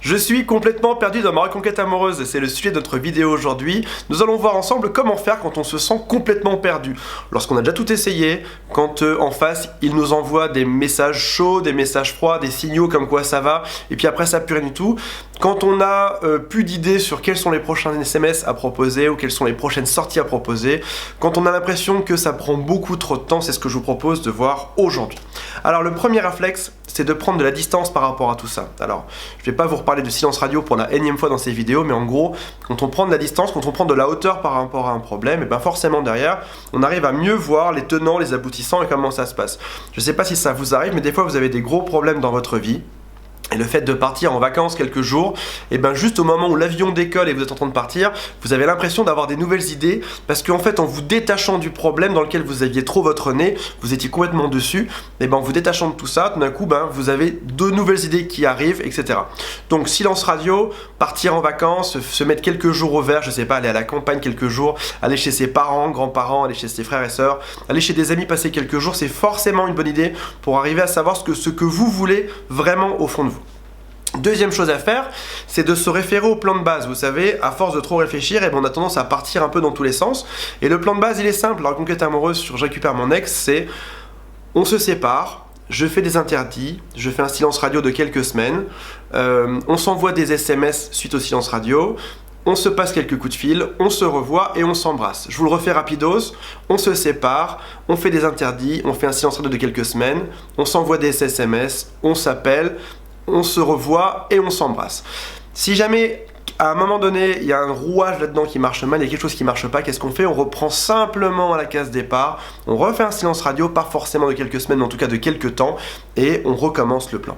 Je suis complètement perdu dans ma reconquête amoureuse et c'est le sujet de notre vidéo aujourd'hui. Nous allons voir ensemble comment faire quand on se sent complètement perdu. Lorsqu'on a déjà tout essayé, quand en face il nous envoie des messages chauds, des messages froids, des signaux comme quoi ça va et puis après ça pue rien du tout. Quand on a plus d'idées sur quels sont les prochains SMS à proposer ou quelles sont les prochaines sorties à proposer. Quand on a l'impression que ça prend beaucoup trop de temps, c'est ce que je vous propose de voir aujourd'hui. Alors le premier réflexe, c'est de prendre de la distance par rapport à tout ça. Alors, je vais pas vous reparler de silence radio pour la énième fois dans ces vidéos, mais en gros, quand on prend de la distance, quand on prend de la hauteur par rapport à un problème, et bien forcément derrière, on arrive à mieux voir les tenants, les aboutissants et comment ça se passe. Je sais pas si ça vous arrive, mais des fois vous avez des gros problèmes dans votre vie. Et le fait de partir en vacances quelques jours, et bien juste au moment où l'avion décolle et vous êtes en train de partir, vous avez l'impression d'avoir des nouvelles idées parce qu'en fait en vous détachant du problème dans lequel vous aviez trop votre nez, vous étiez complètement dessus, et bien en vous détachant de tout ça, tout d'un coup vous avez de nouvelles idées qui arrivent, etc. Donc silence radio, partir en vacances, se mettre quelques jours au vert, je sais pas, aller à la campagne quelques jours, aller chez ses parents, grands-parents, aller chez ses frères et sœurs, aller chez des amis passer quelques jours, c'est forcément une bonne idée pour arriver à savoir ce que vous voulez vraiment au fond de vous. Deuxième chose à faire, c'est de se référer au plan de base. Vous savez, à force de trop réfléchir, on a tendance à partir un peu dans tous les sens. Et le plan de base, il est simple. La reconquête amoureuse sur Je récupère mon ex, c'est on se sépare, je fais des interdits, je fais un silence radio de quelques semaines, on s'envoie des SMS suite au silence radio, on se passe quelques coups de fil, on se revoit et on s'embrasse. Je vous le refais rapidos, on se sépare, on fait des interdits, on fait un silence radio de quelques semaines, on s'envoie des SMS, on s'appelle, on se revoit et on s'embrasse. Si jamais à un moment donné il y a un rouage là-dedans qui marche mal, il y a quelque chose qui marche pas, qu'est-ce qu'on fait? On reprend simplement à la case départ, on refait un silence radio, pas forcément de quelques semaines, mais en tout cas de quelques temps, et on recommence le plan.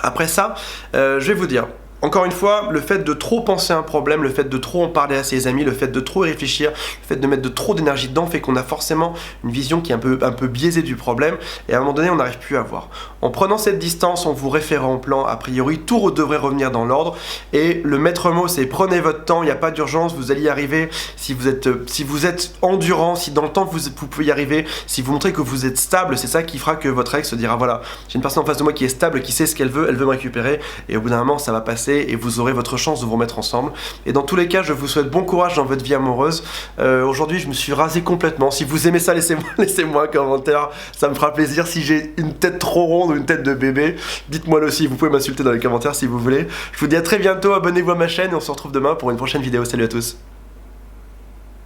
Après ça, je vais vous dire, encore une fois, le fait de trop penser à un problème, le fait de trop en parler à ses amis, le fait de trop y réfléchir, le fait de mettre de trop d'énergie dedans fait qu'on a forcément une vision qui est un peu biaisée du problème et à un moment donné on n'arrive plus à voir. En prenant cette distance, en vous référant au plan, a priori tout devrait revenir dans l'ordre et le maître mot c'est prenez votre temps, il n'y a pas d'urgence, vous allez y arriver si vous êtes endurant, si dans le temps vous pouvez y arriver, si vous montrez que vous êtes stable, c'est ça qui fera que votre ex se dira voilà, j'ai une personne en face de moi qui est stable, qui sait ce qu'elle veut me récupérer et au bout d'un moment ça va passer et vous aurez votre chance de vous remettre ensemble. Et dans tous les cas, je vous souhaite bon courage dans votre vie amoureuse. Aujourd'hui, je me suis rasé complètement. Si vous aimez ça, laissez-moi un commentaire. Ça me fera plaisir. Si j'ai une tête trop ronde ou une tête de bébé, dites-moi le aussi. Vous pouvez m'insulter dans les commentaires si vous voulez. Je vous dis à très bientôt. Abonnez-vous à ma chaîne et on se retrouve demain pour une prochaine vidéo. Salut à tous.